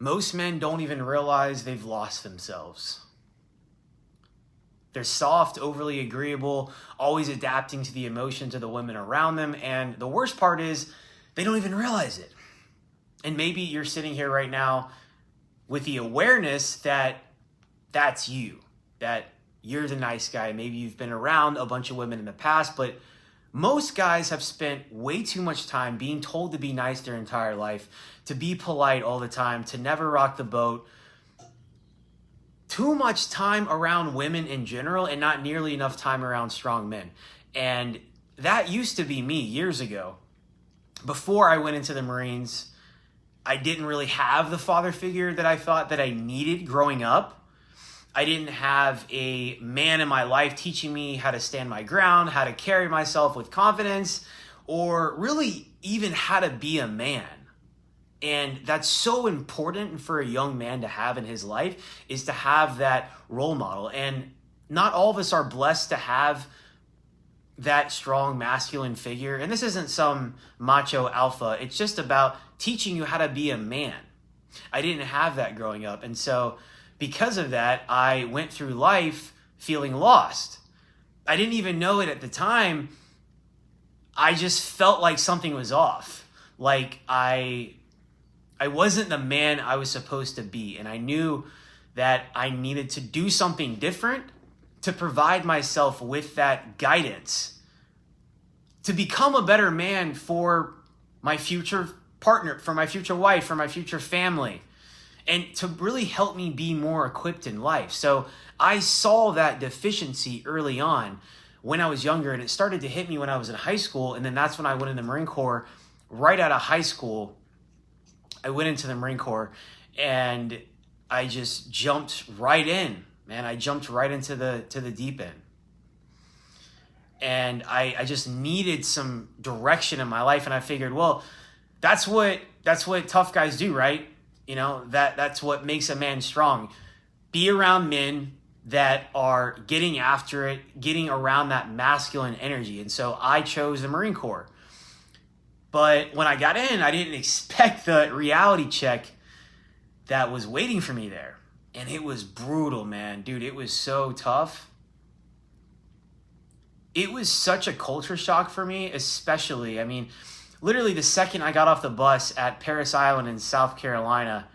Most men don't even realize they've lost themselves. They're soft, overly agreeable, always adapting to the emotions of the women around them. And the worst part is they don't even realize it. And maybe you're sitting here right now with the awareness that that's you, that you're the nice guy. Maybe you've been around a bunch of women in the past, but most guys have spent way too much time being told to be nice their entire life, to be polite all the time, to never rock the boat. Too much time around women in general and not nearly enough time around strong men. And that used to be me years ago. Before I went into the Marines, I didn't really have the father figure that I thought that I needed growing up. I didn't have a man in my life teaching me how to stand my ground, how to carry myself with confidence, or really even how to be a man. And that's so important for a young man to have in his life, is to have that role model. And not all of us are blessed to have that strong masculine figure. And this isn't some macho alpha. It's just about teaching you how to be a man. I didn't have that growing up. And so because of that, I went through life feeling lost. I didn't even know it at the time. I just felt like something was off. Like I wasn't the man I was supposed to be. And I knew that I needed to do something different to provide myself with that guidance, to become a better man for my future partner, for my future wife, for my future family, and to really help me be more equipped in life. So I saw that deficiency early on when I was younger, and it started to hit me when I was in high school. And then that's when I went in the Marine Corps. Right out of high school, I went into the Marine Corps, and I just jumped right in, man. I jumped right into the deep end. And I just needed some direction in my life. And I figured, well, that's what tough guys do, right? You know, that's what makes a man strong. Be around men that are getting after it, getting around that masculine energy. And so I chose the Marine Corps. But when I got in, I didn't expect the reality check that was waiting for me there. And it was brutal, man. Dude, it was so tough. It was such a culture shock for me, especially. I mean, literally the second I got off the bus at Parris Island in South Carolina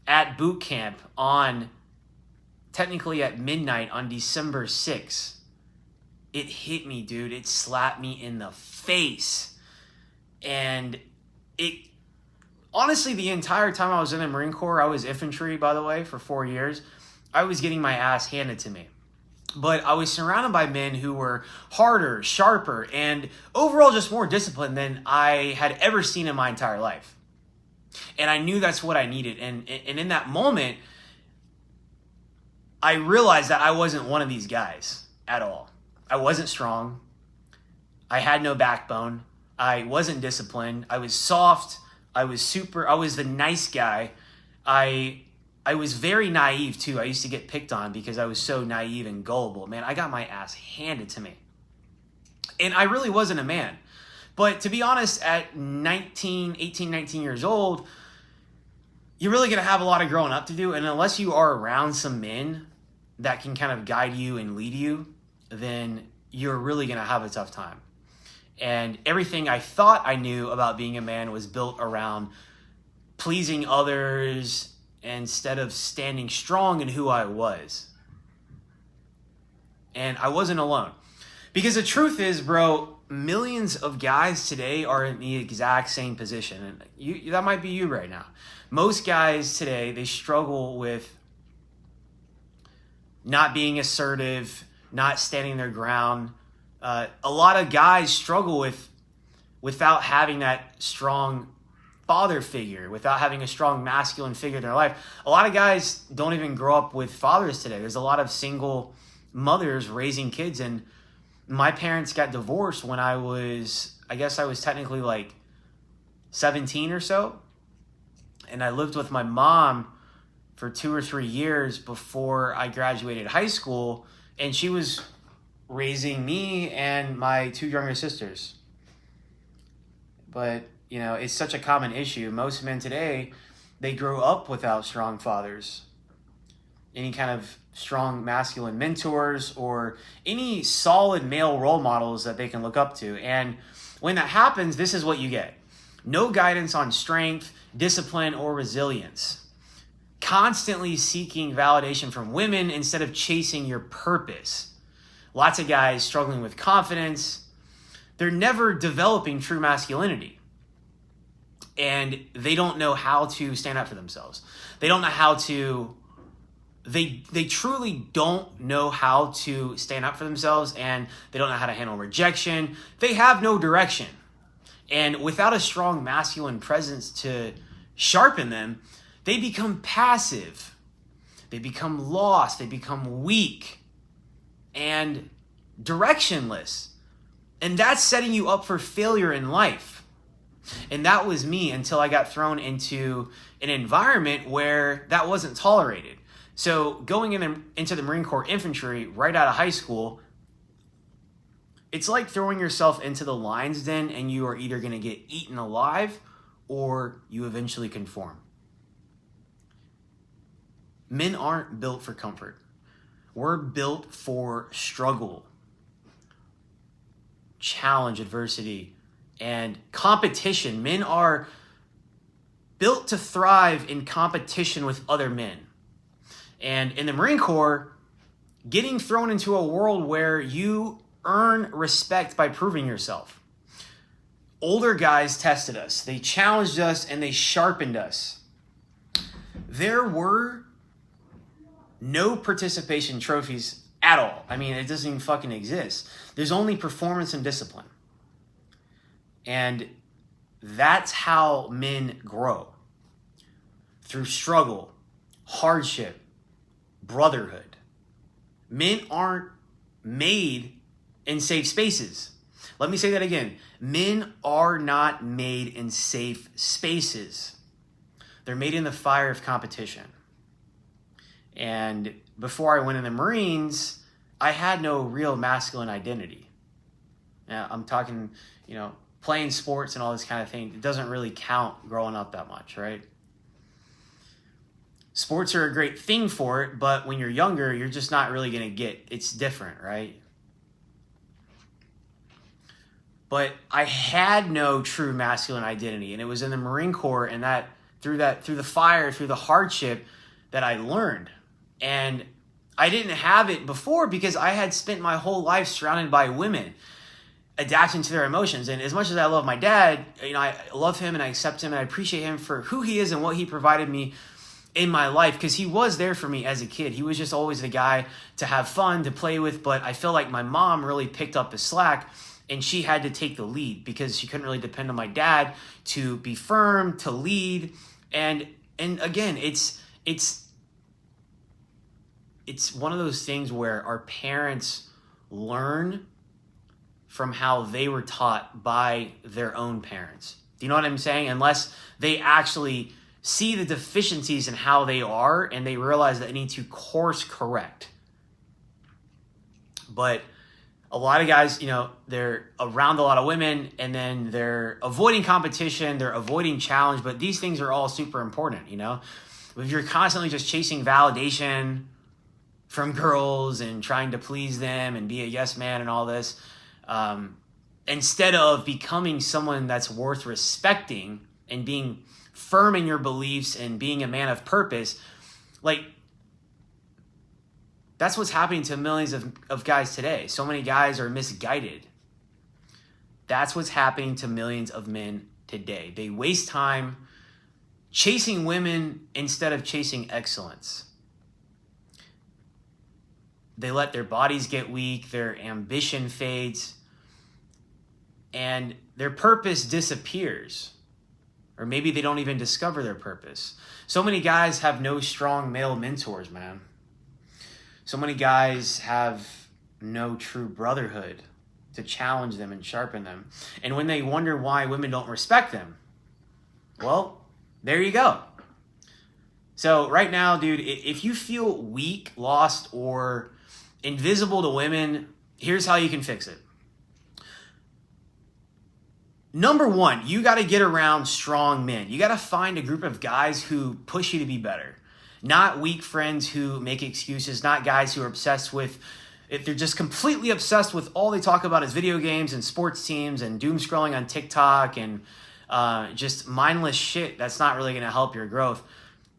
at boot camp technically at midnight on December 6th, it hit me, dude. It slapped me in the face. And it, honestly, the entire time I was in the Marine Corps, I was infantry, by the way, for 4 years. I was getting my ass handed to me. But I was surrounded by men who were harder, sharper, and overall just more disciplined than I had ever seen in my entire life. And I knew that's what I needed. And in that moment, I realized that I wasn't one of these guys at all. I wasn't strong. I had no backbone. I wasn't disciplined. I was soft. I was the nice guy. I was very naive too. I used to get picked on because I was so naive and gullible. Man, I got my ass handed to me. And I really wasn't a man. But to be honest, at 18, 19 years old, you're really going to have a lot of growing up to do. And unless you are around some men that can kind of guide you and lead you, then you're really going to have a tough time. And everything I thought I knew about being a man was built around pleasing others instead of standing strong in who I was. And I wasn't alone. Because the truth is, bro, millions of guys today are in the exact same position. And that might be you right now. Most guys today, they struggle with not being assertive, not standing their ground. A lot of guys struggle without having that strong father figure, without having a strong masculine figure in their life. A lot of guys don't even grow up with fathers today. There's a lot of single mothers raising kids, and my parents got divorced when I guess I was technically like 17 or so. And I lived with my mom for 2 or 3 years before I graduated high school, and she was raising me and my 2 younger sisters. But, you know, it's such a common issue. Most men today, they grow up without strong fathers, any kind of strong masculine mentors, or any solid male role models that they can look up to. And when that happens, this is what you get. No guidance on strength, discipline, or resilience. Constantly seeking validation from women instead of chasing your purpose. Lots of guys struggling with confidence. They're never developing true masculinity. And they don't know how to stand up for themselves. They don't know how to, they truly don't know how to stand up for themselves, and they don't know how to handle rejection. They have no direction. And without a strong masculine presence to sharpen them, they become passive. They become lost. They become weak and directionless. And that's setting you up for failure in life. And that was me until I got thrown into an environment where that wasn't tolerated. So going into the Marine Corps infantry right out of high school, it's like throwing yourself into the lion's den, and you are either going to get eaten alive or you eventually conform. Men aren't built for comfort. We're built for struggle, challenge, adversity, and competition. Men are built to thrive in competition with other men. And in the Marine Corps, getting thrown into a world where you earn respect by proving yourself. Older guys tested us. They challenged us and they sharpened us. There were no participation trophies at all. I mean, it doesn't even fucking exist. There's only performance and discipline. And that's how men grow. Through struggle, hardship, brotherhood. Men aren't made in safe spaces. Let me say that again. Men are not made in safe spaces. They're made in the fire of competition. And before I went in the Marines, I had no real masculine identity. Now, I'm talking, playing sports and all this kind of thing. It doesn't really count growing up that much, right? Sports are a great thing for it, but when you're younger, you're just not really going to get, it's different, right? But I had no true masculine identity, and it was in the Marine Corps and through the fire, through the hardship that I learned. And I didn't have it before because I had spent my whole life surrounded by women, adapting to their emotions. And as much as I love my dad, I love him and I accept him and I appreciate him for who he is and what he provided me in my life, because he was there for me as a kid. He was just always the guy to have fun, to play with. But I feel like my mom really picked up the slack, and she had to take the lead because she couldn't really depend on my dad to be firm, to lead. And again, it's one of those things where our parents learn from how they were taught by their own parents. Do you know what I'm saying? Unless they actually see the deficiencies in how they are and they realize that they need to course correct. But a lot of guys, they're around a lot of women and then they're avoiding competition, they're avoiding challenge, but these things are all super important, If you're constantly just chasing validation from girls and trying to please them and be a yes man and all this, instead of becoming someone that's worth respecting and being firm in your beliefs and being a man of purpose, that's what's happening to millions of guys today. So many guys are misguided. That's what's happening to millions of men today. They waste time chasing women instead of chasing excellence. They let their bodies get weak, their ambition fades, and their purpose disappears. Or maybe they don't even discover their purpose. So many guys have no strong male mentors, man. So many guys have no true brotherhood to challenge them and sharpen them. And when they wonder why women don't respect them, well, there you go. So right now, dude, if you feel weak, lost, or invisible to women, here's how you can fix it. Number one, you got to get around strong men. You got to find a group of guys who push you to be better. Not weak friends who make excuses, not guys who are obsessed with, if they're just completely obsessed with all they talk about is video games and sports teams and doom scrolling on TikTok and just mindless shit that's not really going to help your growth.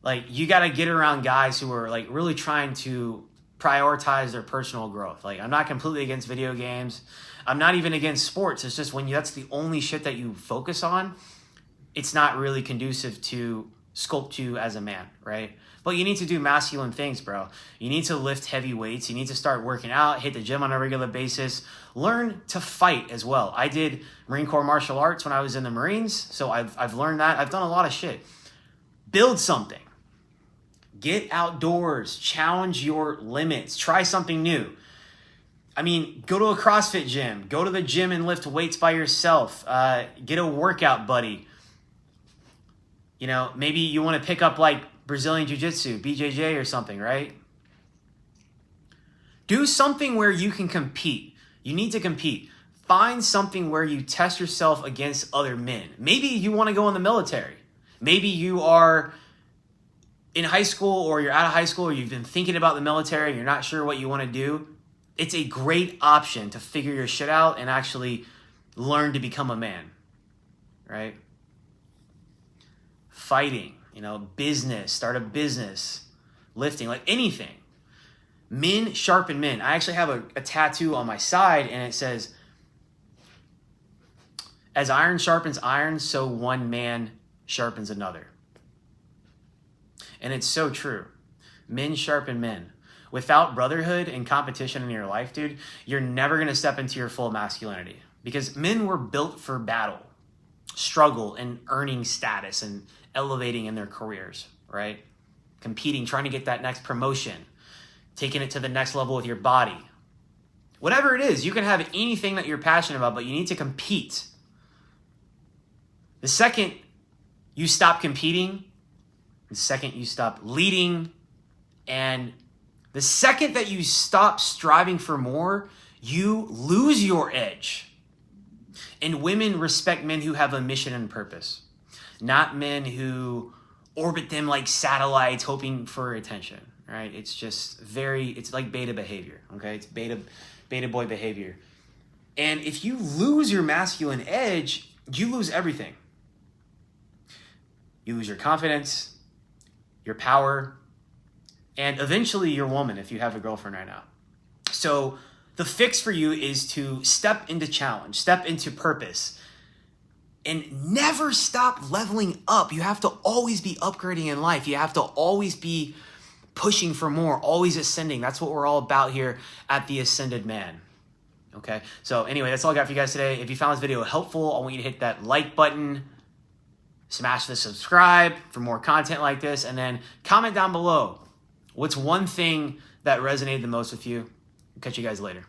Like, you got to get around guys who are like really trying to prioritize their personal growth. Like, I'm not completely against video games. I'm not even against sports. It's just when that's the only shit that you focus on, it's not really conducive to sculpt you as a man, right? But you need to do masculine things, bro. You need to lift heavy weights. You need to start working out, hit the gym on a regular basis. Learn to fight as well. I did Marine Corps martial arts when I was in the Marines, so I've learned that. I've done a lot of shit. Build something. Get outdoors. Challenge your limits. Try something new. I mean, go to a CrossFit gym. Go to the gym and lift weights by yourself. Get a workout buddy. You know, maybe you want to pick up like Brazilian Jiu-Jitsu, BJJ or something, right? Do something where you can compete. You need to compete. Find something where you test yourself against other men. Maybe you want to go in the military. Maybe you are in high school or you're out of high school or you've been thinking about the military and you're not sure what you want to do. It's a great option to figure your shit out and actually learn to become a man, right? Fighting, business, start a business, lifting, like anything. Men sharpen men. I actually have a tattoo on my side and it says, as iron sharpens iron, so one man sharpens another. And it's so true. Men sharpen men. Without brotherhood and competition in your life, dude, you're never going to step into your full masculinity because men were built for battle, struggle, and earning status and elevating in their careers, right? Competing, trying to get that next promotion, taking it to the next level with your body. Whatever it is, you can have anything that you're passionate about, but you need to compete. The second you stop competing, the second you stop leading, and the second that you stop striving for more, you lose your edge. And women respect men who have a mission and purpose, not men who orbit them like satellites hoping for attention, right? It's just it's like beta behavior, okay? It's beta boy behavior. And if you lose your masculine edge, you lose everything. You lose your confidence, your power, and eventually your woman if you have a girlfriend right now. So the fix for you is to step into challenge, step into purpose, and never stop leveling up. You have to always be upgrading in life. You have to always be pushing for more, always ascending. That's what we're all about here at The Ascended Man. Okay, so anyway, that's all I got for you guys today. If you found this video helpful, I want you to hit that like button, smash the subscribe for more content like this, and then comment down below. What's one thing that resonated the most with you? Catch you guys later.